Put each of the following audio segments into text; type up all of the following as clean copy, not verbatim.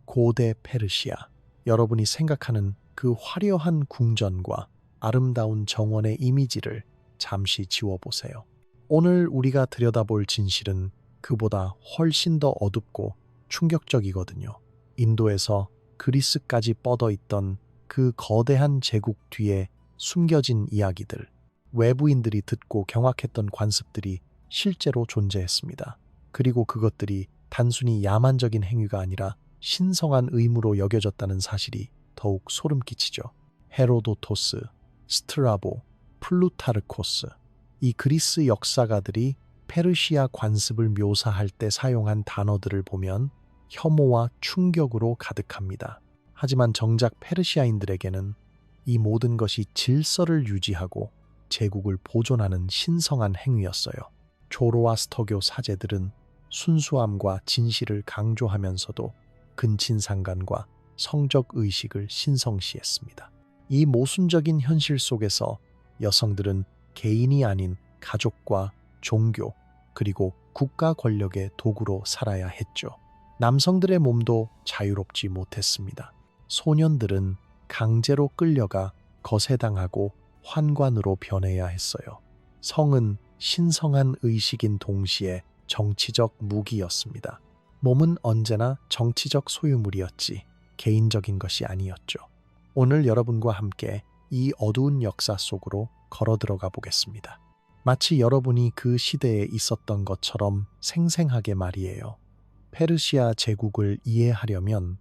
고대 페르시아. 여러분이 생각하는 그 화려한 궁전과 아름다운 정원의 이미지를 잠시 지워보세요. 오늘 우리가 들여다볼 진실은 그보다 훨씬 더 어둡고 충격적이거든요. 인도에서 그리스까지 뻗어 있던 그 거대한 제국 뒤에 숨겨진 이야기들, 외부인들이 듣고 경악했던 관습들이 실제로 존재했습니다. 그리고 그것들이 단순히 야만적인 행위가 아니라 신성한 의무로 여겨졌다는 사실이 더욱 소름 끼치죠. 헤로도토스, 스트라보, 플루타르코스, 이 그리스 역사가들이 페르시아 관습을 묘사할 때 사용한 단어들을 보면 혐오와 충격으로 가득합니다. 하지만 정작 페르시아인들에게는 이 모든 것이 질서를 유지하고 제국을 보존하는 신성한 행위였어요. 조로아스터교 사제들은 순수함과 진실을 강조하면서도 근친상간과 성적 의식을 신성시했습니다. 이 모순적인 현실 속에서 여성들은 개인이 아닌 가족과 종교 그리고 국가 권력의 도구로 살아야 했죠. 남성들의 몸도 자유롭지 못했습니다. 소년들은 강제로 끌려가 거세당하고 환관으로 변해야 했어요. 성은 신성한 의식인 동시에 정치적 무기였습니다. 몸은 언제나 정치적 소유물이었지 개인적인 것이 아니었죠. 오늘 여러분과 함께 이 어두운 역사 속으로 걸어 들어가 보겠습니다. 마치 여러분이 그 시대에 있었던 것처럼 생생하게 말이에요. 페르시아 제국을 이해하려면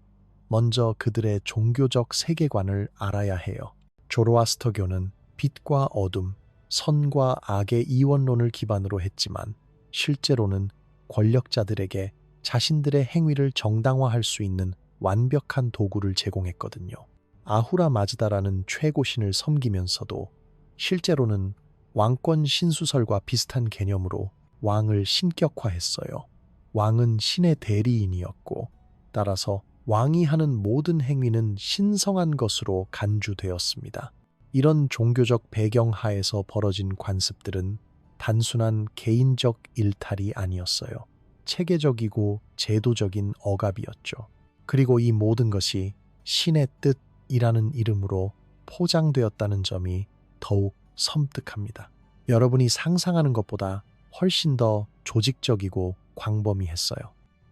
먼저 그들의 종교적 세계관을 알아야 해요. 조로아스터교는 빛과 어둠, 선과 악의 이원론을 기반으로 했지만 실제로는 권력자들에게 자신들의 행위를 정당화할 수 있는 완벽한 도구를 제공했거든요. 아후라 마즈다라는 최고신을 섬기면서도 실제로는 왕권 신수설과 비슷한 개념으로 왕을 신격화했어요. 왕은 신의 대리인이었고 따라서 왕이 하는 모든 행위는 신성한 것으로 간주되었습니다. 이런 종교적 배경 하에서 벌어진 관습들은 단순한 개인적 일탈이 아니었어요. 체계적이고 제도적인 억압이었죠. 그리고 이 모든 것이 신의 뜻이라는 이름으로 포장되었다는 점이 더욱 섬뜩합니다. 여러분이 상상하는 것보다 훨씬 더 조직적이고 광범위했어요.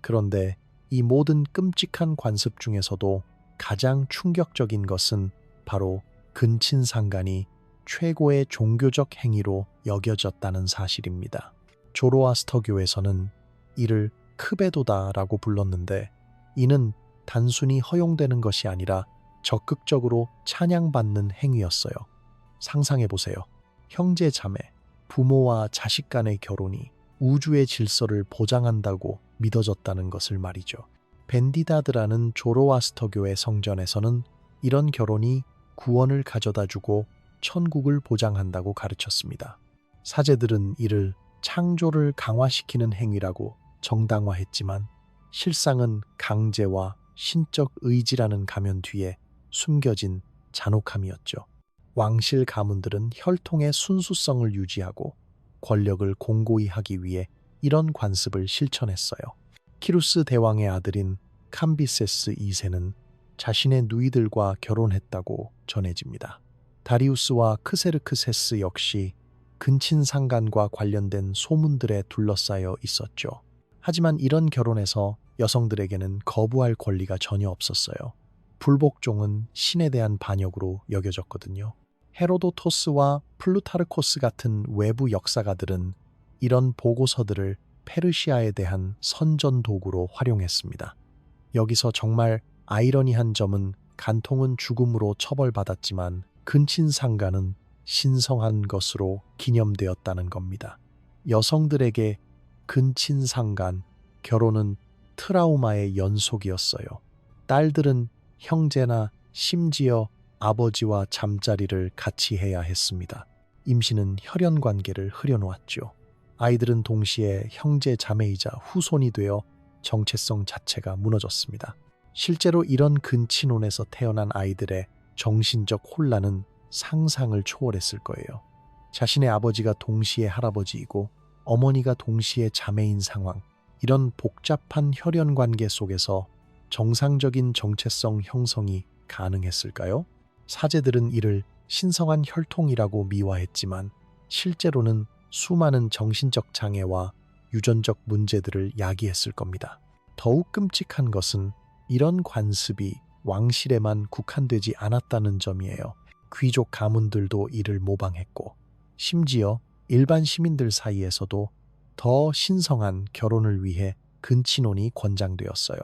그런데 이 모든 끔찍한 관습 중에서도 가장 충격적인 것은 바로 근친상간이 최고의 종교적 행위로 여겨졌다는 사실입니다. 조로아스터교에서는 이를 크베도다라고 불렀는데 이는 단순히 허용되는 것이 아니라 적극적으로 찬양받는 행위였어요. 상상해보세요. 형제 자매, 부모와 자식 간의 결혼이 우주의 질서를 보장한다고 믿어졌다는 것을 말이죠. 벤디다드라는 조로아스터교의 성전에서는 이런 결혼이 구원을 가져다주고 천국을 보장한다고 가르쳤습니다. 사제들은 이를 창조를 강화시키는 행위라고 정당화했지만 실상은 강제와 신적 의지라는 가면 뒤에 숨겨진 잔혹함이었죠. 왕실 가문들은 혈통의 순수성을 유지하고 권력을 공고히 하기 위해 이런 관습을 실천했어요. 키루스 대왕의 아들인 캄비세스 2세는 자신의 누이들과 결혼했다고 전해집니다. 다리우스와 크세르크세스 역시 근친상간과 관련된 소문들에 둘러싸여 있었죠. 하지만 이런 결혼에서 여성들에게는 거부할 권리가 전혀 없었어요. 불복종은 신에 대한 반역으로 여겨졌거든요. 헤로도토스와 플루타르코스 같은 외부 역사가들은 이런 보고서들을 페르시아에 대한 선전 도구로 활용했습니다. 여기서 정말 아이러니한 점은 간통은 죽음으로 처벌받았지만 근친상간은 신성한 것으로 기념되었다는 겁니다. 여성들에게 근친상간, 결혼은 트라우마의 연속이었어요. 딸들은 형제나 심지어 아버지와 잠자리를 같이 해야 했습니다. 임신은 혈연 관계를 흐려놓았죠. 아이들은 동시에 형제 자매이자 후손이 되어 정체성 자체가 무너졌습니다. 실제로 이런 근친혼에서 태어난 아이들의 정신적 혼란은 상상을 초월했을 거예요. 자신의 아버지가 동시에 할아버지이고 어머니가 동시에 자매인 상황, 이런 복잡한 혈연 관계 속에서 정상적인 정체성 형성이 가능했을까요? 사제들은 이를 신성한 혈통이라고 미화했지만 실제로는 수많은 정신적 장애와 유전적 문제들을 야기했을 겁니다. 더욱 끔찍한 것은 이런 관습이 왕실에만 국한되지 않았다는 점이에요. 귀족 가문들도 이를 모방했고 심지어 일반 시민들 사이에서도 더 신성한 결혼을 위해 근친혼이 권장되었어요.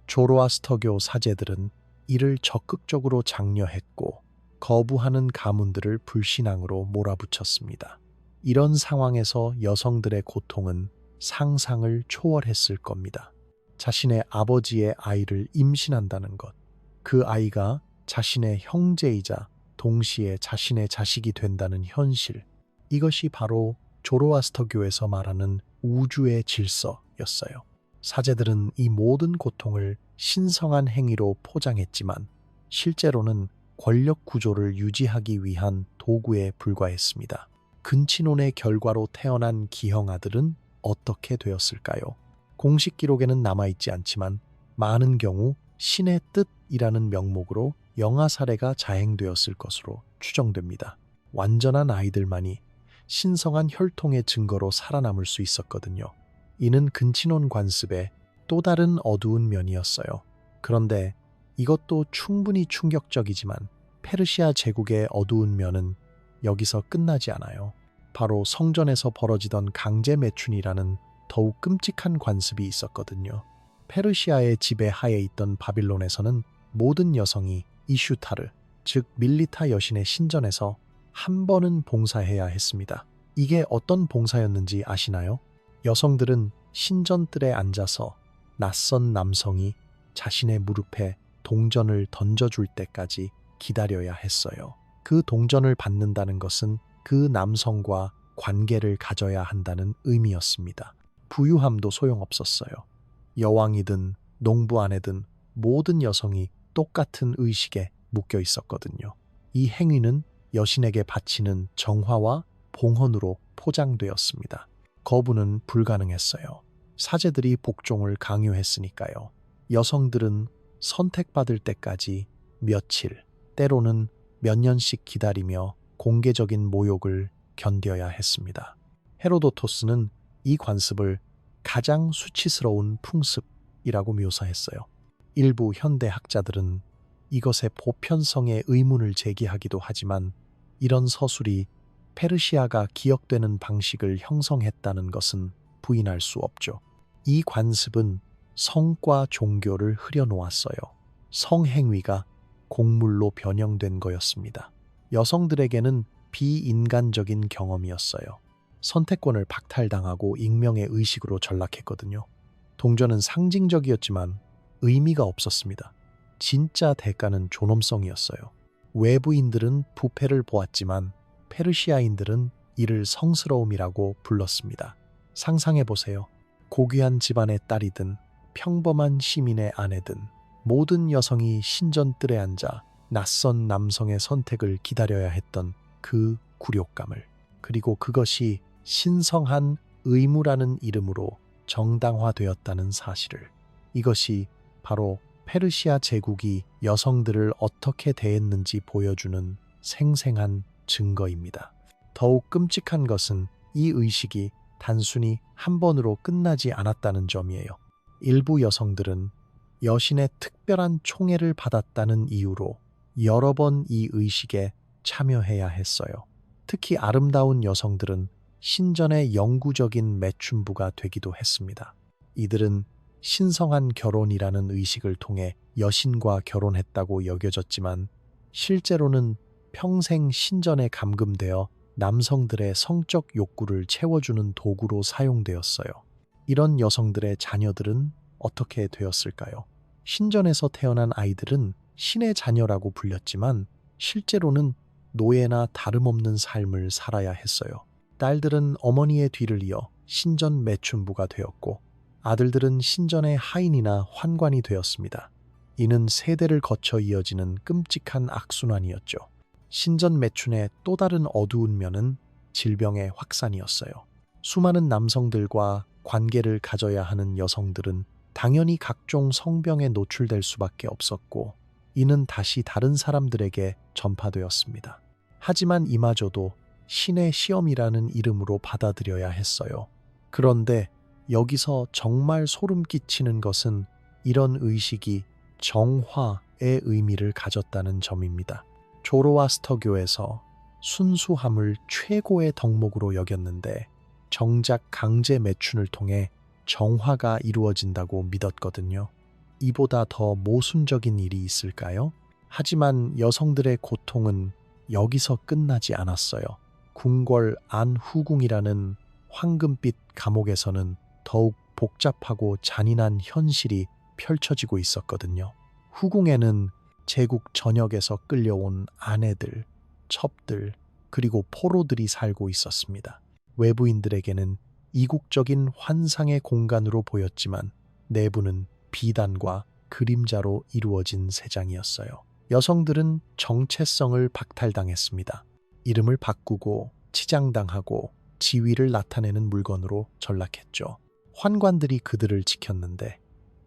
조로아스터교 사제들은 이를 적극적으로 장려했고 거부하는 가문들을 불신앙으로 몰아붙였습니다. 이런 상황에서 여성들의 고통은 상상을 초월했을 겁니다. 자신의 아버지의 아이를 임신한다는 것, 그 아이가 자신의 형제이자 동시에 자신의 자식이 된다는 현실, 이것이 바로 조로아스터교에서 말하는 우주의 질서였어요. 사제들은 이 모든 고통을 신성한 행위로 포장했지만 실제로는 권력 구조를 유지하기 위한 도구에 불과했습니다. 근친혼의 결과로 태어난 기형 아들은 어떻게 되었을까요? 공식 기록에는 남아있지 않지만 많은 경우 신의 뜻이라는 명목으로 영아 살해가 자행되었을 것으로 추정됩니다. 완전한 아이들만이 신성한 혈통의 증거로 살아남을 수 있었거든요. 이는 근친혼 관습의 또 다른 어두운 면이었어요. 그런데 이것도 충분히 충격적이지만 페르시아 제국의 어두운 면은 여기서 끝나지 않아요. 바로 성전에서 벌어지던 강제 매춘이라는 더욱 끔찍한 관습이 있었거든요. 페르시아의 지배하에 있던 바빌론에서는 모든 여성이 이슈타르, 즉 밀리타 여신의 신전에서 한 번은 봉사해야 했습니다. 이게 어떤 봉사였는지 아시나요? 여성들은 신전뜰에 앉아서 낯선 남성이 자신의 무릎에 동전을 던져줄 때까지 기다려야 했어요. 그 동전을 받는다는 것은 그 남성과 관계를 가져야 한다는 의미였습니다. 부유함도 소용없었어요. 여왕이든 농부아내든 모든 여성이 똑같은 의식에 묶여 있었거든요. 이 행위는 여신에게 바치는 정화와 봉헌으로 포장되었습니다. 거부는 불가능했어요. 사제들이 복종을 강요했으니까요. 여성들은 선택받을 때까지 며칠, 때로는 몇 년씩 기다리며 공개적인 모욕을 견뎌야 했습니다. 헤로도토스는 이 관습을 가장 수치스러운 풍습이라고 묘사했어요. 일부 현대 학자들은 이것의 보편성에 의문을 제기하기도 하지만 이런 서술이 페르시아가 기억되는 방식을 형성했다는 것은 부인할 수 없죠. 이 관습은 성과 종교를 흐려놓았어요. 성행위가 곡물로 변형된 거였습니다. 여성들에게는 비인간적인 경험이었어요. 선택권을 박탈당하고 익명의 의식으로 전락했거든요. 동전은 상징적이었지만 의미가 없었습니다. 진짜 대가는 존엄성이었어요. 외부인들은 부패를 보았지만 페르시아인들은 이를 성스러움이라고 불렀습니다. 상상해보세요. 고귀한 집안의 딸이든 평범한 시민의 아내든 모든 여성이 신전뜰에 앉아 낯선 남성의 선택을 기다려야 했던 그 굴욕감을, 그리고 그것이 신성한 의무라는 이름으로 정당화되었다는 사실을, 이것이 바로 페르시아 제국이 여성들을 어떻게 대했는지 보여주는 생생한 증거입니다. 더욱 끔찍한 것은 이 의식이 단순히 한 번으로 끝나지 않았다는 점이에요. 일부 여성들은 여신의 특별한 총애를 받았다는 이유로 여러 번 이 의식에 참여해야 했어요. 특히 아름다운 여성들은 신전의 영구적인 매춘부가 되기도 했습니다. 이들은 신성한 결혼이라는 의식을 통해 여신과 결혼했다고 여겨졌지만 실제로는 평생 신전에 감금되어 남성들의 성적 욕구를 채워주는 도구로 사용되었어요. 이런 여성들의 자녀들은 어떻게 되었을까요? 신전에서 태어난 아이들은 신의 자녀라고 불렸지만 실제로는 노예나 다름없는 삶을 살아야 했어요. 딸들은 어머니의 뒤를 이어 신전 매춘부가 되었고 아들들은 신전의 하인이나 환관이 되었습니다. 이는 세대를 거쳐 이어지는 끔찍한 악순환이었죠. 신전 매춘의 또 다른 어두운 면은 질병의 확산이었어요. 수많은 남성들과 관계를 가져야 하는 여성들은 당연히 각종 성병에 노출될 수밖에 없었고 이는 다시 다른 사람들에게 전파되었습니다. 하지만 이마저도 신의 시험이라는 이름으로 받아들여야 했어요. 그런데 여기서 정말 소름 끼치는 것은 이런 의식이 정화의 의미를 가졌다는 점입니다. 조로아스터교에서 순수함을 최고의 덕목으로 여겼는데 정작 강제 매춘을 통해 정화가 이루어진다고 믿었거든요. 이보다 더 모순적인 일이 있을까요? 하지만 여성들의 고통은 여기서 끝나지 않았어요. 궁궐 안후궁이라는 황금빛 감옥에서는 더욱 복잡하고 잔인한 현실이 펼쳐지고 있었거든요. 후궁에는 제국 전역에서 끌려온 아내들, 첩들, 그리고 포로들이 살고 있었습니다. 외부인들에게는 이국적인 환상의 공간으로 보였지만 내부는 비단과 그림자로 이루어진 세상이었어요. 여성들은 정체성을 박탈당했습니다. 이름을 바꾸고 치장당하고 지위를 나타내는 물건으로 전락했죠. 환관들이 그들을 지켰는데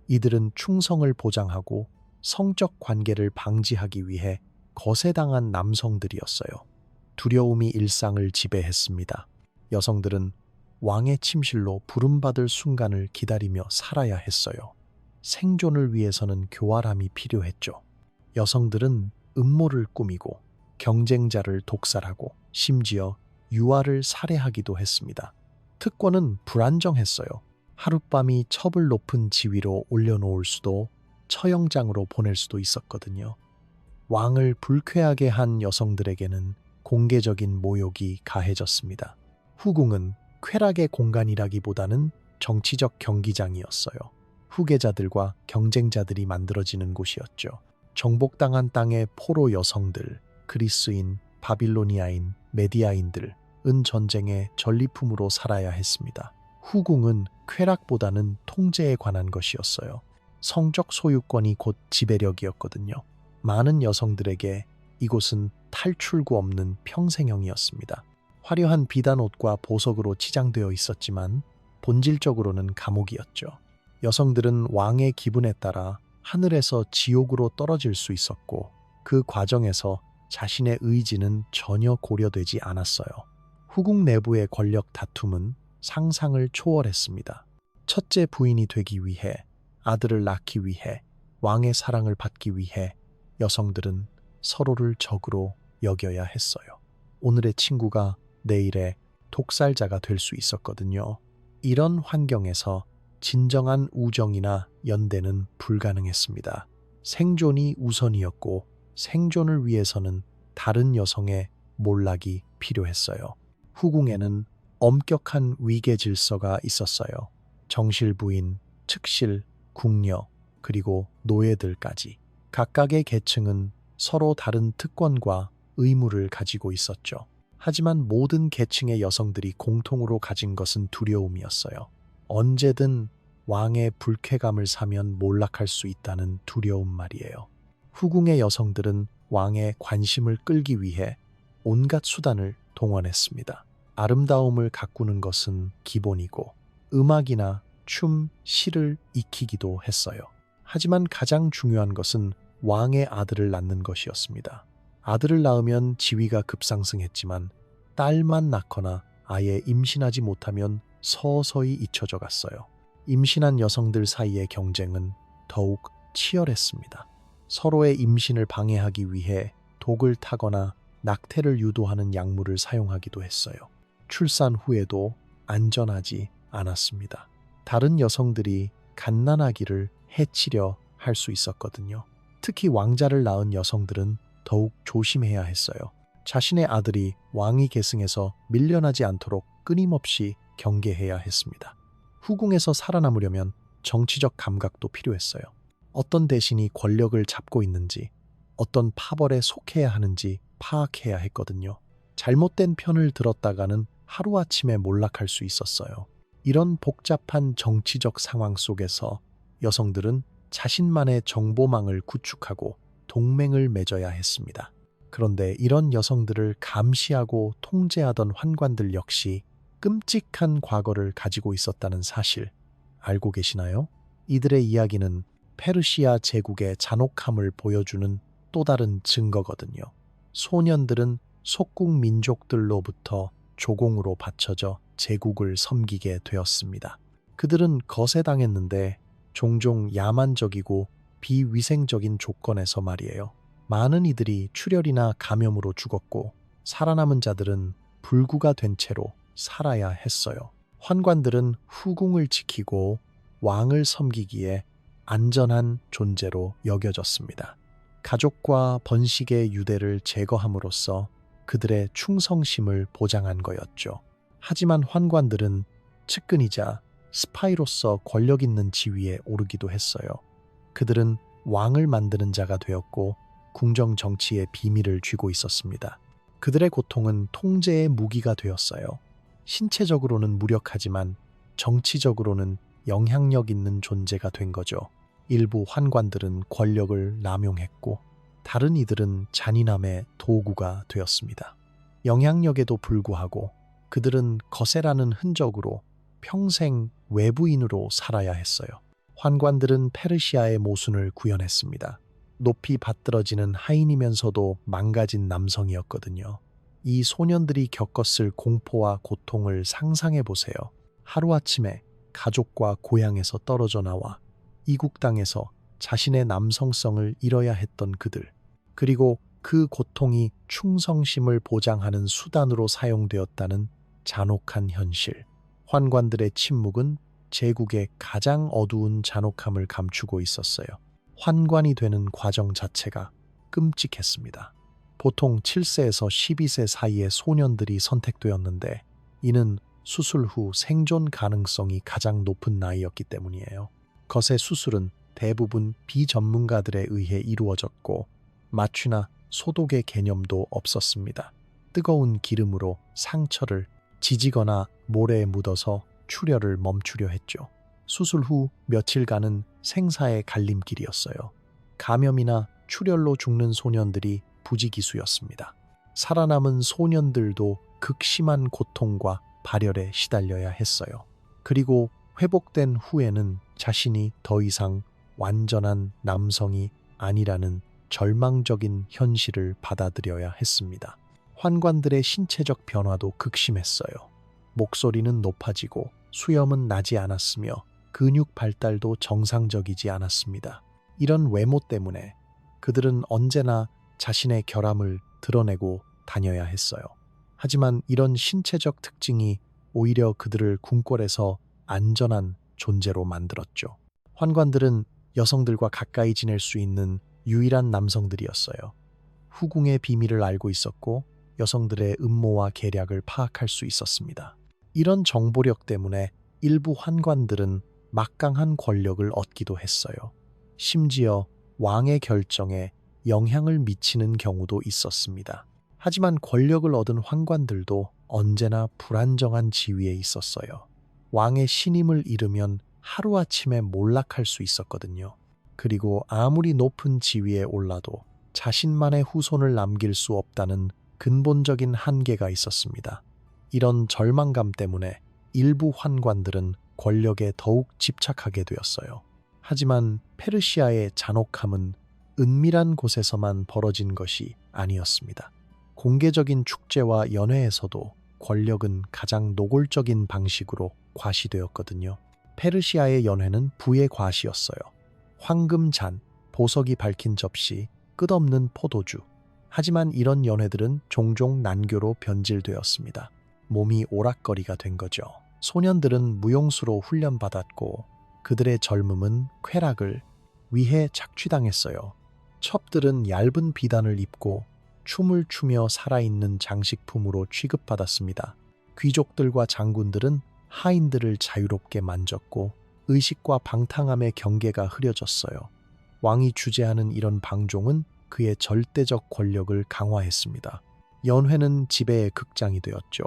이들은 충성을 보장하고 성적 관계를 방지하기 위해 거세당한 남성들이었어요. 두려움이 일상을 지배했습니다. 여성들은 왕의 침실로 부름받을 순간을 기다리며 살아야 했어요. 생존을 위해서는 교활함이 필요했죠. 여성들은 음모를 꾸미고 경쟁자를 독살하고 심지어 유아를 살해하기도 했습니다. 특권은 불안정했어요. 하룻밤이 첩을 높은 지위로 올려놓을 수도 처형장으로 보낼 수도 있었거든요. 왕을 불쾌하게 한 여성들에게는 공개적인 모욕이 가해졌습니다. 후궁은 쾌락의 공간이라기보다는 정치적 경기장이었어요. 후계자들과 경쟁자들이 만들어지는 곳이었죠. 정복당한 땅의 포로 여성들, 그리스인, 바빌로니아인, 메디아인들은 전쟁의 전리품으로 살아야 했습니다. 후궁은 쾌락보다는 통제에 관한 것이었어요. 성적 소유권이 곧 지배력이었거든요. 많은 여성들에게 이곳은 탈출구 없는 평생형이었습니다. 화려한 비단옷과 보석으로 치장되어 있었지만 본질적으로는 감옥이었죠. 여성들은 왕의 기분에 따라 하늘에서 지옥으로 떨어질 수 있었고 그 과정에서 자신의 의지는 전혀 고려되지 않았어요. 후궁 내부의 권력 다툼은 상상을 초월했습니다. 첫째 부인이 되기 위해, 아들을 낳기 위해, 왕의 사랑을 받기 위해 여성들은 서로를 적으로 여겨야 했어요. 오늘의 친구가 내일의 독살자가 될 수 있었거든요. 이런 환경에서 진정한 우정이나 연대는 불가능했습니다. 생존이 우선이었고 생존을 위해서는 다른 여성의 몰락이 필요했어요. 후궁에는 엄격한 위계 질서가 있었어요. 정실 부인, 측실, 궁녀, 그리고 노예들까지. 각각의 계층은 서로 다른 특권과 의무를 가지고 있었죠. 하지만 모든 계층의 여성들이 공통으로 가진 것은 두려움이었어요. 언제든 왕의 불쾌감을 사면 몰락할 수 있다는 두려움 말이에요. 후궁의 여성들은 왕의 관심을 끌기 위해 온갖 수단을 동원했습니다. 아름다움을 가꾸는 것은 기본이고 음악이나 춤, 시를 익히기도 했어요. 하지만 가장 중요한 것은 왕의 아들을 낳는 것이었습니다. 아들을 낳으면 지위가 급상승했지만 딸만 낳거나 아예 임신하지 못하면 서서히 잊혀져 갔어요. 임신한 여성들 사이의 경쟁은 더욱 치열했습니다. 서로의 임신을 방해하기 위해 독을 타거나 낙태를 유도하는 약물을 사용하기도 했어요. 출산 후에도 안전하지 않았습니다. 다른 여성들이 갓난아기를 해치려 할 수 있었거든요. 특히 왕자를 낳은 여성들은 더욱 조심해야 했어요. 자신의 아들이 왕위 계승에서 밀려나지 않도록 끊임없이 경계해야 했습니다. 후궁에서 살아남으려면 정치적 감각도 필요했어요. 어떤 대신이 권력을 잡고 있는지, 어떤 파벌에 속해야 하는지 파악해야 했거든요. 잘못된 편을 들었다가는 하루아침에 몰락할 수 있었어요. 이런 복잡한 정치적 상황 속에서 여성들은 자신만의 정보망을 구축하고 동맹을 맺어야 했습니다. 그런데 이런 여성들을 감시하고 통제하던 환관들 역시 끔찍한 과거를 가지고 있었다는 사실 알고 계시나요? 이들의 이야기는 페르시아 제국의 잔혹함을 보여주는 또 다른 증거거든요. 소년들은 속국 민족들로부터 조공으로 바쳐져 제국을 섬기게 되었습니다. 그들은 거세당했는데 종종 야만적이고 비위생적인 조건에서 말이에요. 많은 이들이 출혈이나 감염으로 죽었고 살아남은 자들은 불구가 된 채로 살아야 했어요. 환관들은 후궁을 지키고 왕을 섬기기에 안전한 존재로 여겨졌습니다. 가족과 번식의 유대를 제거함으로써 그들의 충성심을 보장한 거였죠. 하지만 환관들은 측근이자 스파이로서 권력 있는 지위에 오르기도 했어요. 그들은 왕을 만드는 자가 되었고 궁정 정치의 비밀을 쥐고 있었습니다. 그들의 고통은 통제의 무기가 되었어요. 신체적으로는 무력하지만 정치적으로는 영향력 있는 존재가 된 거죠. 일부 환관들은 권력을 남용했고 다른 이들은 잔인함의 도구가 되었습니다. 영향력에도 불구하고 그들은 거세라는 흔적으로 평생 외부인으로 살아야 했어요. 환관들은 페르시아의 모순을 구현했습니다. 높이 받들어지는 하인이면서도 망가진 남성이었거든요. 이 소년들이 겪었을 공포와 고통을 상상해 보세요. 하루아침에 가족과 고향에서 떨어져 나와 이국 땅에서 자신의 남성성을 잃어야 했던 그들. 그리고 그 고통이 충성심을 보장하는 수단으로 사용되었다는 잔혹한 현실. 환관들의 침묵은 제국의 가장 어두운 잔혹함을 감추고 있었어요. 환관이 되는 과정 자체가 끔찍했습니다. 보통 7세에서 12세 사이의 소년들이 선택되었는데 이는 수술 후 생존 가능성이 가장 높은 나이였기 때문이에요. 거세 수술은 대부분 비전문가들에 의해 이루어졌고 마취나 소독의 개념도 없었습니다. 뜨거운 기름으로 상처를 지지거나 모래에 묻어서 출혈을 멈추려 했죠. 수술 후 며칠간은 생사의 갈림길이었어요. 감염이나 출혈로 죽는 소년들이 부지기수였습니다. 살아남은 소년들도 극심한 고통과 발열에 시달려야 했어요. 그리고 회복된 후에는 자신이 더 이상 완전한 남성이 아니라는 절망적인 현실을 받아들여야 했습니다. 환관들의 신체적 변화도 극심했어요. 목소리는 높아지고 수염은 나지 않았으며 근육 발달도 정상적이지 않았습니다. 이런 외모 때문에 그들은 언제나 자신의 결함을 드러내고 다녀야 했어요. 하지만 이런 신체적 특징이 오히려 그들을 궁궐에서 안전한 존재로 만들었죠. 환관들은 여성들과 가까이 지낼 수 있는 유일한 남성들이었어요. 후궁의 비밀을 알고 있었고 여성들의 음모와 계략을 파악할 수 있었습니다. 이런 정보력 때문에 일부 환관들은 막강한 권력을 얻기도 했어요. 심지어 왕의 결정에 영향을 미치는 경우도 있었습니다. 하지만 권력을 얻은 환관들도 언제나 불안정한 지위에 있었어요. 왕의 신임을 잃으면 하루아침에 몰락할 수 있었거든요. 그리고 아무리 높은 지위에 올라도 자신만의 후손을 남길 수 없다는 근본적인 한계가 있었습니다. 이런 절망감 때문에 일부 환관들은 권력에 더욱 집착하게 되었어요. 하지만 페르시아의 잔혹함은 은밀한 곳에서만 벌어진 것이 아니었습니다. 공개적인 축제와 연회에서도 권력은 가장 노골적인 방식으로 과시되었거든요. 페르시아의 연회는 부의 과시였어요. 황금잔, 보석이 밝힌 접시, 끝없는 포도주. 하지만 이런 연회들은 종종 난교로 변질되었습니다. 몸이 오락거리가 된 거죠. 소년들은 무용수로 훈련받았고 그들의 젊음은 쾌락을 위해 착취당했어요. 첩들은 얇은 비단을 입고 춤을 추며 살아있는 장식품으로 취급받았습니다. 귀족들과 장군들은 하인들을 자유롭게 만졌고 의식과 방탕함의 경계가 흐려졌어요. 왕이 주재하는 이런 방종은 그의 절대적 권력을 강화했습니다. 연회는 지배의 극장이 되었죠.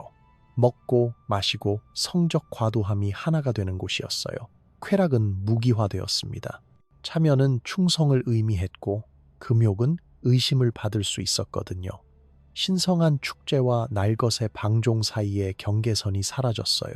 먹고 마시고 성적 과도함이 하나가 되는 곳이었어요. 쾌락은 무기화되었습니다. 참여는 충성을 의미했고 금욕은 의심을 받을 수 있었거든요. 신성한 축제와 날것의 방종 사이의 경계선이 사라졌어요.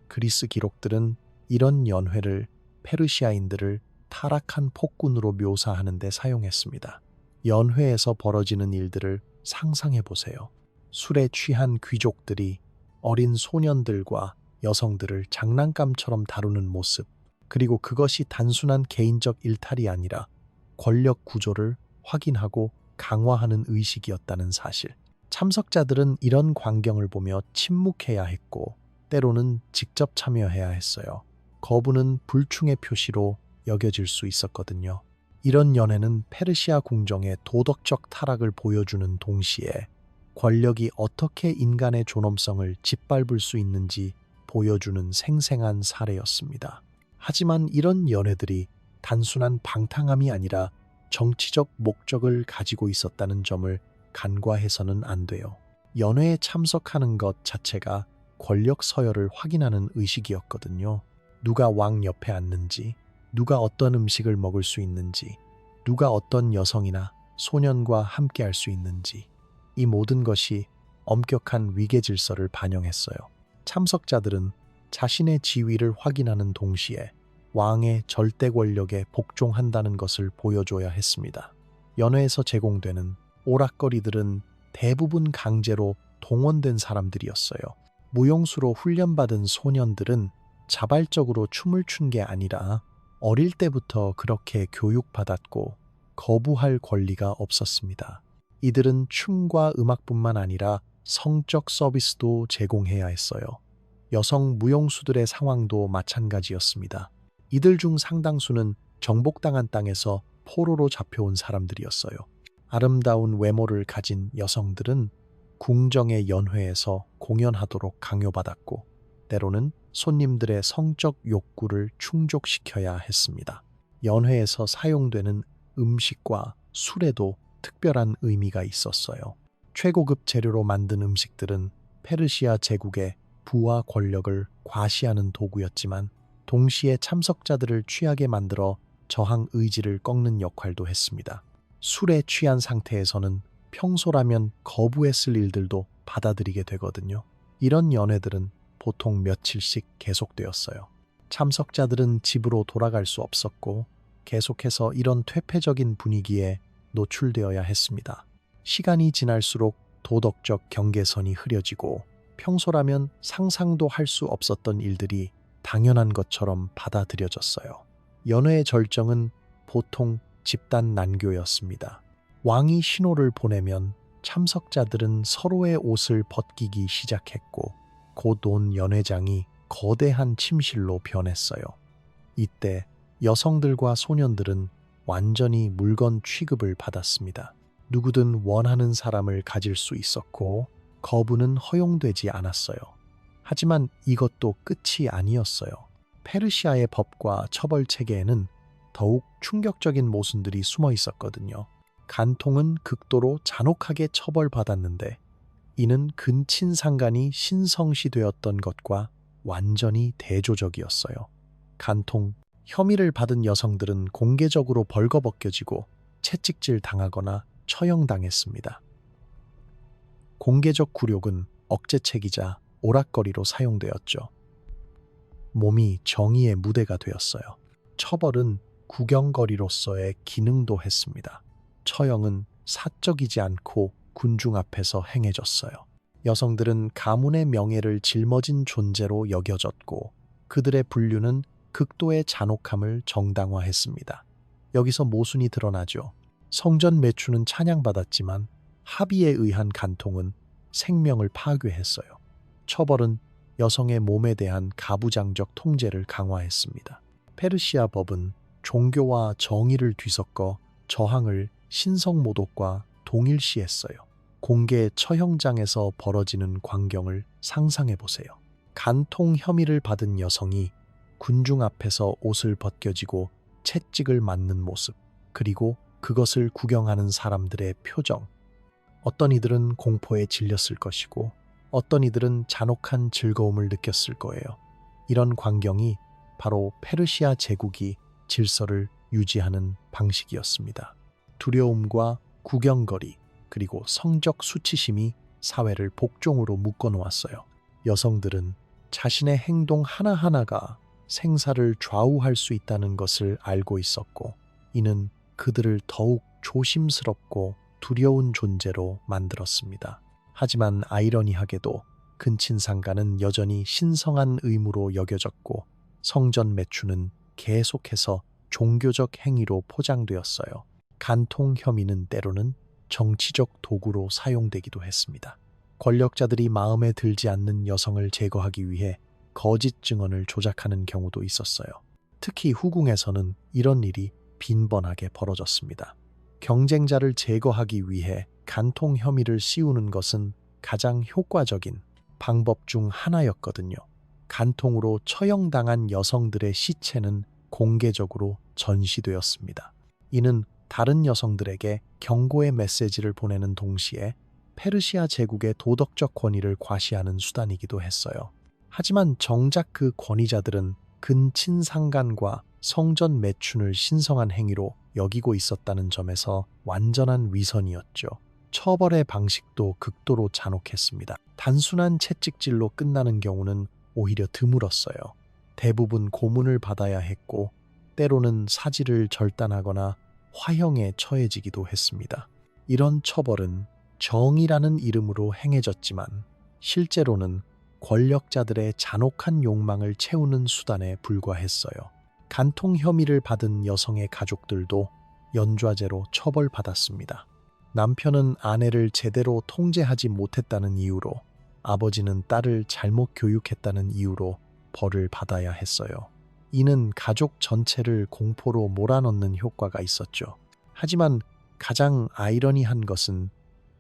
그리스 기록들은 이런 연회를 페르시아인들을 타락한 폭군으로 묘사하는 데 사용했습니다. 연회에서 벌어지는 일들을 상상해 보세요. 술에 취한 귀족들이 어린 소년들과 여성들을 장난감처럼 다루는 모습, 그리고 그것이 단순한 개인적 일탈이 아니라 권력 구조를 확인하고 강화하는 의식이었다는 사실. 참석자들은 이런 광경을 보며 침묵해야 했고 때로는 직접 참여해야 했어요. 거부는 불충의 표시로 여겨질 수 있었거든요. 이런 연회는 페르시아 궁정의 도덕적 타락을 보여주는 동시에 권력이 어떻게 인간의 존엄성을 짓밟을 수 있는지 보여주는 생생한 사례였습니다. 하지만 이런 연회들이 단순한 방탕함이 아니라 정치적 목적을 가지고 있었다는 점을 간과해서는 안 돼요. 연회에 참석하는 것 자체가 권력 서열을 확인하는 의식이었거든요. 누가 왕 옆에 앉는지, 누가 어떤 음식을 먹을 수 있는지, 누가 어떤 여성이나 소년과 함께 할 수 있는지, 이 모든 것이 엄격한 위계 질서를 반영했어요. 참석자들은 자신의 지위를 확인하는 동시에 왕의 절대 권력에 복종한다는 것을 보여줘야 했습니다. 연회에서 제공되는 오락거리들은 대부분 강제로 동원된 사람들이었어요. 무용수로 훈련받은 소년들은 자발적으로 춤을 춘 게 아니라 어릴 때부터 그렇게 교육받았고 거부할 권리가 없었습니다. 이들은 춤과 음악뿐만 아니라 성적 서비스도 제공해야 했어요. 여성 무용수들의 상황도 마찬가지였습니다. 이들 중 상당수는 정복당한 땅에서 포로로 잡혀온 사람들이었어요. 아름다운 외모를 가진 여성들은 궁정의 연회에서 공연하도록 강요받았고 때로는 손님들의 성적 욕구를 충족시켜야 했습니다. 연회에서 사용되는 음식과 술에도 특별한 의미가 있었어요. 최고급 재료로 만든 음식들은 페르시아 제국의 부와 권력을 과시하는 도구였지만 동시에 참석자들을 취하게 만들어 저항 의지를 꺾는 역할도 했습니다. 술에 취한 상태에서는 평소라면 거부했을 일들도 받아들이게 되거든요. 이런 연회들은 보통 며칠씩 계속되었어요. 참석자들은 집으로 돌아갈 수 없었고 계속해서 이런 퇴폐적인 분위기에 노출되어야 했습니다. 시간이 지날수록 도덕적 경계선이 흐려지고 평소라면 상상도 할 수 없었던 일들이 당연한 것처럼 받아들여졌어요. 연회의 절정은 보통 집단 난교였습니다. 왕이 신호를 보내면 참석자들은 서로의 옷을 벗기기 시작했고 곧 온 연회장이 거대한 침실로 변했어요. 이때 여성들과 소년들은 완전히 물건 취급을 받았습니다. 누구든 원하는 사람을 가질 수 있었고 거부는 허용되지 않았어요. 하지만 이것도 끝이 아니었어요. 페르시아의 법과 처벌 체계에는 더욱 충격적인 모순들이 숨어 있었거든요. 간통은 극도로 잔혹하게 처벌받았는데 이는 근친상간이 신성시되었던 것과 완전히 대조적이었어요. 간통, 혐의를 받은 여성들은 공개적으로 벌거벗겨지고 채찍질 당하거나 처형당했습니다. 공개적 굴욕은 억제책이자 오락거리로 사용되었죠. 몸이 정의의 무대가 되었어요. 처벌은 구경거리로서의 기능도 했습니다. 처형은 사적이지 않고 군중 앞에서 행해졌어요. 여성들은 가문의 명예를 짊어진 존재로 여겨졌고 그들의 분류는 극도의 잔혹함을 정당화했습니다. 여기서 모순이 드러나죠. 성전 매추는 찬양받았지만 합의에 의한 간통은 생명을 파괴했어요. 처벌은 여성의 몸에 대한 가부장적 통제를 강화했습니다. 페르시아 법은 종교와 정의를 뒤섞어 저항을 신성모독과 동일시했어요. 공개 처형장에서 벌어지는 광경을 상상해 보세요. 간통 혐의를 받은 여성이 군중 앞에서 옷을 벗겨지고 채찍을 맞는 모습, 그리고 그것을 구경하는 사람들의 표정. 어떤 이들은 공포에 질렸을 것이고 어떤 이들은 잔혹한 즐거움을 느꼈을 거예요. 이런 광경이 바로 페르시아 제국이 질서를 유지하는 방식이었습니다. 두려움과 구경거리, 그리고 성적 수치심이 사회를 복종으로 묶어놓았어요. 여성들은 자신의 행동 하나하나가 생사를 좌우할 수 있다는 것을 알고 있었고, 이는 그들을 더욱 조심스럽고 두려운 존재로 만들었습니다. 하지만 아이러니하게도 근친상간은 여전히 신성한 의무로 여겨졌고, 성전 매춘은 계속해서 종교적 행위로 포장되었어요. 간통 혐의는 때로는 정치적 도구로 사용되기도 했습니다. 권력자들이 마음에 들지 않는 여성을 제거하기 위해 거짓 증언을 조작하는 경우도 있었어요. 특히 후궁에서는 이런 일이 빈번하게 벌어졌습니다. 경쟁자를 제거하기 위해 간통 혐의를 씌우는 것은 가장 효과적인 방법 중 하나였거든요. 간통으로 처형당한 여성들의 시체는 공개적으로 전시되었습니다. 이는 다른 여성들에게 경고의 메시지를 보내는 동시에 페르시아 제국의 도덕적 권위를 과시하는 수단이기도 했어요. 하지만 정작 그 권위자들은 근친상간과 성전 매춘을 신성한 행위로 여기고 있었다는 점에서 완전한 위선이었죠. 처벌의 방식도 극도로 잔혹했습니다. 단순한 채찍질로 끝나는 경우는 오히려 드물었어요. 대부분 고문을 받아야 했고, 때로는 사지를 절단하거나 화형에 처해지기도 했습니다. 이런 처벌은 정의라는 이름으로 행해졌지만 실제로는 권력자들의 잔혹한 욕망을 채우는 수단에 불과했어요. 간통 혐의를 받은 여성의 가족들도 연좌제로 처벌받았습니다. 남편은 아내를 제대로 통제하지 못했다는 이유로, 아버지는 딸을 잘못 교육했다는 이유로 벌을 받아야 했어요. 이는 가족 전체를 공포로 몰아넣는 효과가 있었죠. 하지만 가장 아이러니한 것은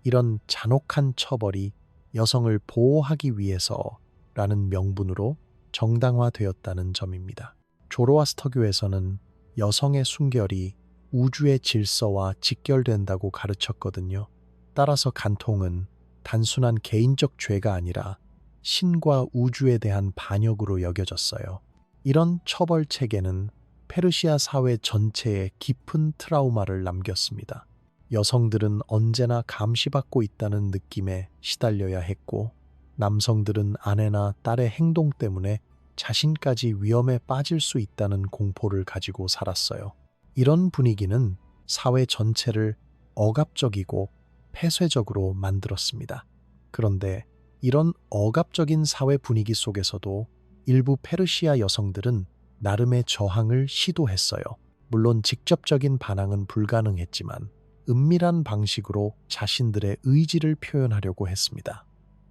이런 잔혹한 처벌이 여성을 보호하기 위해서라는 명분으로 정당화되었다는 점입니다. 조로아스터교에서는 여성의 순결이 우주의 질서와 직결된다고 가르쳤거든요. 따라서 간통은 단순한 개인적 죄가 아니라 신과 우주에 대한 반역으로 여겨졌어요. 이런 처벌 체계는 페르시아 사회 전체에 깊은 트라우마를 남겼습니다. 여성들은 언제나 감시받고 있다는 느낌에 시달려야 했고, 남성들은 아내나 딸의 행동 때문에 자신까지 위험에 빠질 수 있다는 공포를 가지고 살았어요. 이런 분위기는 사회 전체를 억압적이고 폐쇄적으로 만들었습니다. 그런데 이런 억압적인 사회 분위기 속에서도 일부 페르시아 여성들은 나름의 저항을 시도했어요. 물론 직접적인 반항은 불가능했지만 은밀한 방식으로 자신들의 의지를 표현하려고 했습니다.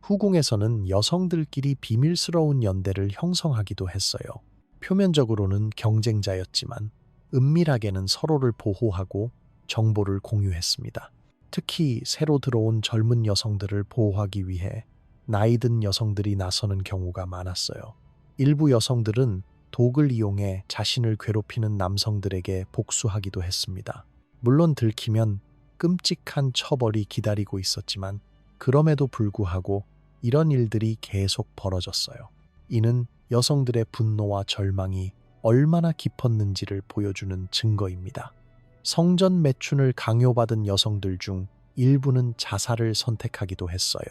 후궁에서는 여성들끼리 비밀스러운 연대를 형성하기도 했어요. 표면적으로는 경쟁자였지만 은밀하게는 서로를 보호하고 정보를 공유했습니다. 특히 새로 들어온 젊은 여성들을 보호하기 위해 나이든 여성들이 나서는 경우가 많았어요. 일부 여성들은 독을 이용해 자신을 괴롭히는 남성들에게 복수하기도 했습니다. 물론 들키면 끔찍한 처벌이 기다리고 있었지만 그럼에도 불구하고 이런 일들이 계속 벌어졌어요. 이는 여성들의 분노와 절망이 얼마나 깊었는지를 보여주는 증거입니다. 성전 매춘을 강요받은 여성들 중 일부는 자살을 선택하기도 했어요.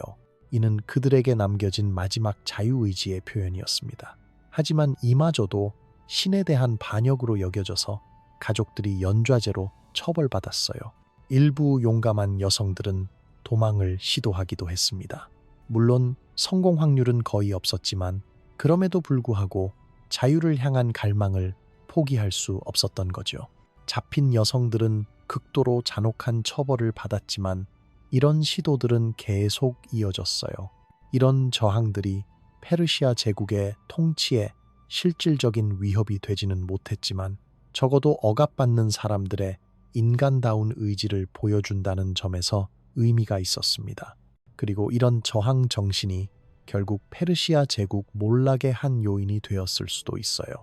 이는 그들에게 남겨진 마지막 자유의지의 표현이었습니다. 하지만 이마저도 신에 대한 반역으로 여겨져서 가족들이 연좌제로 처벌받았어요. 일부 용감한 여성들은 도망을 시도하기도 했습니다. 물론 성공 확률은 거의 없었지만 그럼에도 불구하고 자유를 향한 갈망을 포기할 수 없었던 거죠. 잡힌 여성들은 극도로 잔혹한 처벌을 받았지만 이런 시도들은 계속 이어졌어요. 이런 저항들이 페르시아 제국의 통치에 실질적인 위협이 되지는 못했지만 적어도 억압받는 사람들의 인간다운 의지를 보여준다는 점에서 의미가 있었습니다. 그리고 이런 저항 정신이 결국 페르시아 제국 몰락의 한 요인이 되었을 수도 있어요.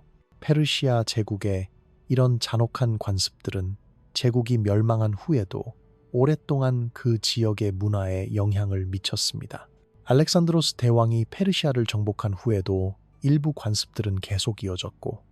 페르시아 제국의 이런 잔혹한 관습들은 제국이 멸망한 후에도 오랫동안 그 지역의 문화에 영향을 미쳤습니다. 알렉산드로스 대왕이 페르시아를 정복한 후에도 일부 관습들은 계속 이어졌고,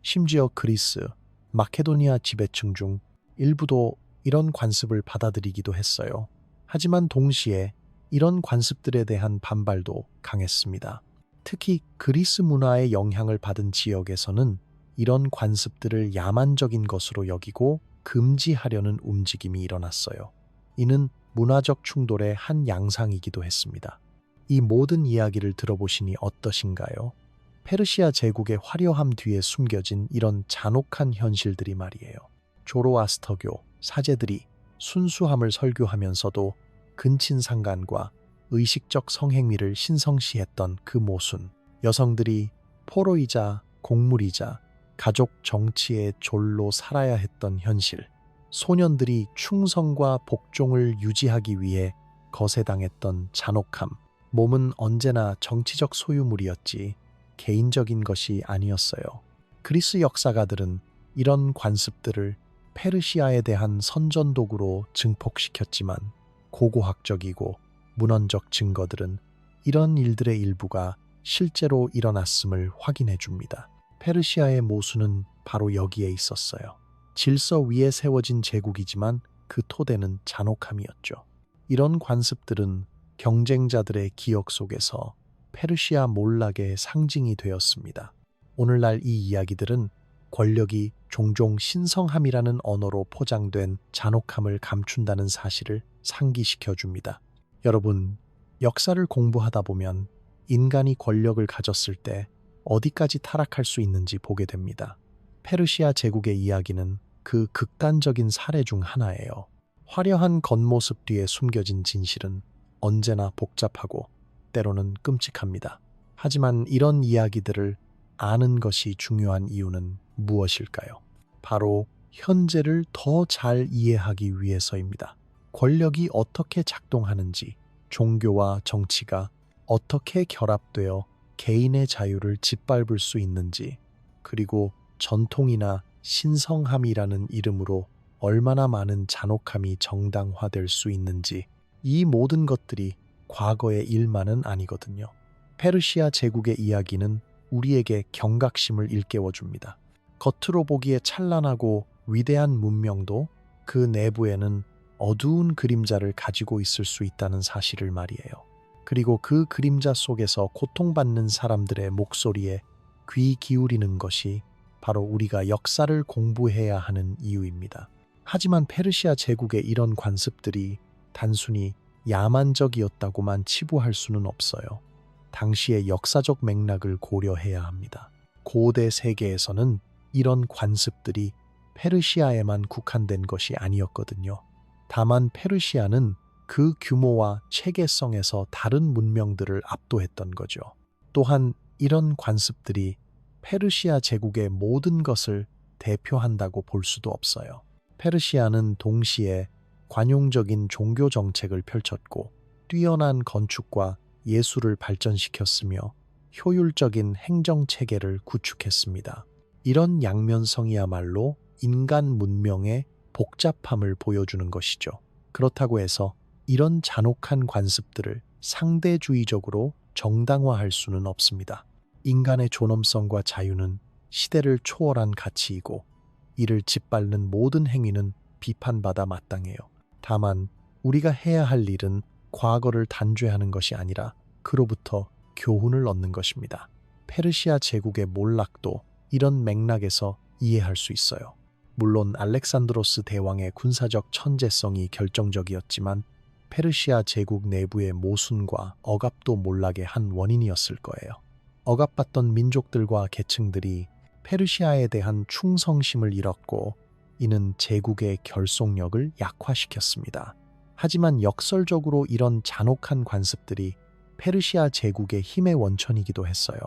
심지어 그리스, 마케도니아 지배층 중 일부도 이런 관습을 받아들이기도 했어요. 하지만 동시에 이런 관습들에 대한 반발도 강했습니다. 특히 그리스 문화의 영향을 받은 지역에서는 이런 관습들을 야만적인 것으로 여기고 금지하려는 움직임이 일어났어요. 이는 문화적 충돌의 한 양상이기도 했습니다. 이 모든 이야기를 들어보시니 어떠신가요? 페르시아 제국의 화려함 뒤에 숨겨진 이런 잔혹한 현실들이 말이에요. 조로아스터교 사제들이 순수함을 설교하면서도 근친상간과 의식적 성행위를 신성시했던 그 모순, 여성들이 포로이자 곡물이자 가족 정치의 졸로 살아야 했던 현실, 소년들이 충성과 복종을 유지하기 위해 거세당했던 잔혹함, 몸은 언제나 정치적 소유물이었지 개인적인 것이 아니었어요. 그리스 역사가들은 이런 관습들을 페르시아에 대한 선전도구로 증폭시켰지만 고고학적이고 문헌적 증거들은 이런 일들의 일부가 실제로 일어났음을 확인해 줍니다. 페르시아의 모순은 바로 여기에 있었어요. 질서 위에 세워진 제국이지만 그 토대는 잔혹함이었죠. 이런 관습들은 경쟁자들의 기억 속에서 페르시아 몰락의 상징이 되었습니다. 오늘날 이 이야기들은 권력이 종종 신성함이라는 언어로 포장된 잔혹함을 감춘다는 사실을 상기시켜 줍니다. 여러분, 역사를 공부하다 보면 인간이 권력을 가졌을 때 어디까지 타락할 수 있는지 보게 됩니다. 페르시아 제국의 이야기는 그 극단적인 사례 중 하나예요. 화려한 겉모습 뒤에 숨겨진 진실은 언제나 복잡하고 때로는 끔찍합니다. 하지만 이런 이야기들을 아는 것이 중요한 이유는 무엇일까요? 바로 현재를 더 잘 이해하기 위해서입니다. 권력이 어떻게 작동하는지, 종교와 정치가 어떻게 결합되어 개인의 자유를 짓밟을 수 있는지, 그리고 전통이나 신성함이라는 이름으로 얼마나 많은 잔혹함이 정당화될 수 있는지, 이 모든 것들이 과거의 일만은 아니거든요. 페르시아 제국의 이야기는 우리에게 경각심을 일깨워줍니다. 겉으로 보기에 찬란하고 위대한 문명도 그 내부에는 어두운 그림자를 가지고 있을 수 있다는 사실을 말이에요. 그리고 그 그림자 속에서 고통받는 사람들의 목소리에 귀 기울이는 것이 바로 우리가 역사를 공부해야 하는 이유입니다. 하지만 페르시아 제국의 이런 관습들이 단순히 야만적이었다고만 치부할 수는 없어요. 당시의 역사적 맥락을 고려해야 합니다. 고대 세계에서는 이런 관습들이 페르시아에만 국한된 것이 아니었거든요. 다만 페르시아는 그 규모와 체계성에서 다른 문명들을 압도했던 거죠. 또한 이런 관습들이 페르시아 제국의 모든 것을 대표한다고 볼 수도 없어요. 페르시아는 동시에 관용적인 종교 정책을 펼쳤고 뛰어난 건축과 예술을 발전시켰으며 효율적인 행정 체계를 구축했습니다. 이런 양면성이야말로 인간 문명의 복잡함을 보여주는 것이죠. 그렇다고 해서 이런 잔혹한 관습들을 상대주의적으로 정당화할 수는 없습니다. 인간의 존엄성과 자유는 시대를 초월한 가치이고 이를 짓밟는 모든 행위는 비판받아 마땅해요. 다만 우리가 해야 할 일은 과거를 단죄하는 것이 아니라 그로부터 교훈을 얻는 것입니다. 페르시아 제국의 몰락도 이런 맥락에서 이해할 수 있어요. 물론 알렉산드로스 대왕의 군사적 천재성이 결정적이었지만 페르시아 제국 내부의 모순과 억압도 몰락의 한 원인이었을 거예요. 억압받던 민족들과 계층들이 페르시아에 대한 충성심을 잃었고 이는 제국의 결속력을 약화시켰습니다. 하지만 역설적으로 이런 잔혹한 관습들이 페르시아 제국의 힘의 원천이기도 했어요.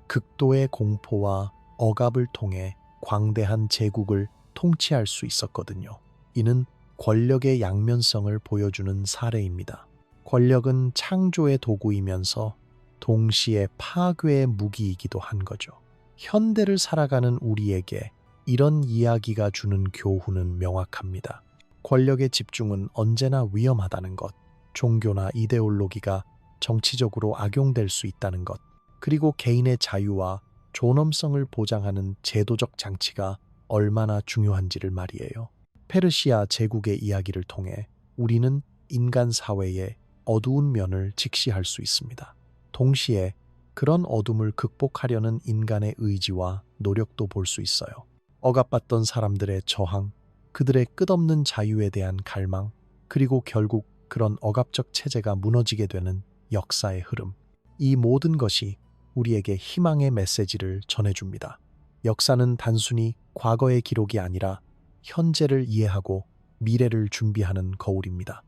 극도의 공포와 억압을 통해 광대한 제국을 통치할 수 있었거든요. 이는 권력의 양면성을 보여주는 사례입니다. 권력은 창조의 도구이면서 동시에 파괴의 무기이기도 한 거죠. 현대를 살아가는 우리에게 이런 이야기가 주는 교훈은 명확합니다. 권력의 집중은 언제나 위험하다는 것, 종교나 이데올로기가 정치적으로 악용될 수 있다는 것, 그리고 개인의 자유와 존엄성을 보장하는 제도적 장치가 얼마나 중요한지를 말이에요. 페르시아 제국의 이야기를 통해 우리는 인간 사회의 어두운 면을 직시할 수 있습니다. 동시에 그런 어둠을 극복하려는 인간의 의지와 노력도 볼 수 있어요. 억압받던 사람들의 저항, 그들의 끝없는 자유에 대한 갈망, 그리고 결국 그런 억압적 체제가 무너지게 되는 역사의 흐름. 이 모든 것이 우리에게 희망의 메시지를 전해줍니다. 역사는 단순히 과거의 기록이 아니라 현재를 이해하고 미래를 준비하는 거울입니다.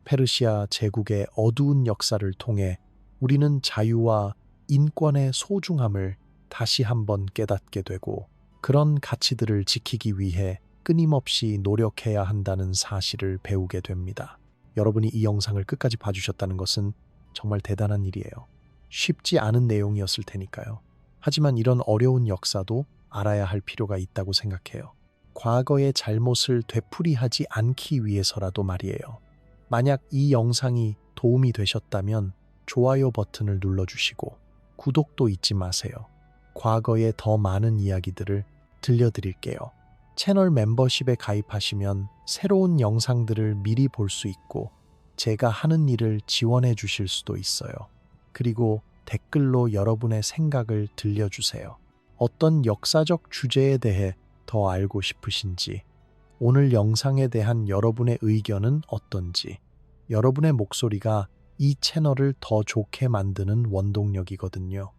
페르시아 제국의 어두운 역사를 통해 우리는 자유와 인권의 소중함을 다시 한번 깨닫게 되고 그런 가치들을 지키기 위해 끊임없이 노력해야 한다는 사실을 배우게 됩니다. 여러분이 이 영상을 끝까지 봐주셨다는 것은 정말 대단한 일이에요. 쉽지 않은 내용이었을 테니까요. 하지만 이런 어려운 역사도 알아야 할 필요가 있다고 생각해요. 과거의 잘못을 되풀이하지 않기 위해서라도 말이에요. 만약 이 영상이 도움이 되셨다면 좋아요 버튼을 눌러주시고 구독도 잊지 마세요. 과거의 더 많은 이야기들을 들려드릴게요. 채널 멤버십에 가입하시면 새로운 영상들을 미리 볼 수 있고 제가 하는 일을 지원해 주실 수도 있어요. 그리고 댓글로 여러분의 생각을 들려주세요. 어떤 역사적 주제에 대해 더 알고 싶으신지, 오늘 영상에 대한 여러분의 의견은 어떤지, 여러분의 목소리가 이 채널을 더 좋게 만드는 원동력이거든요.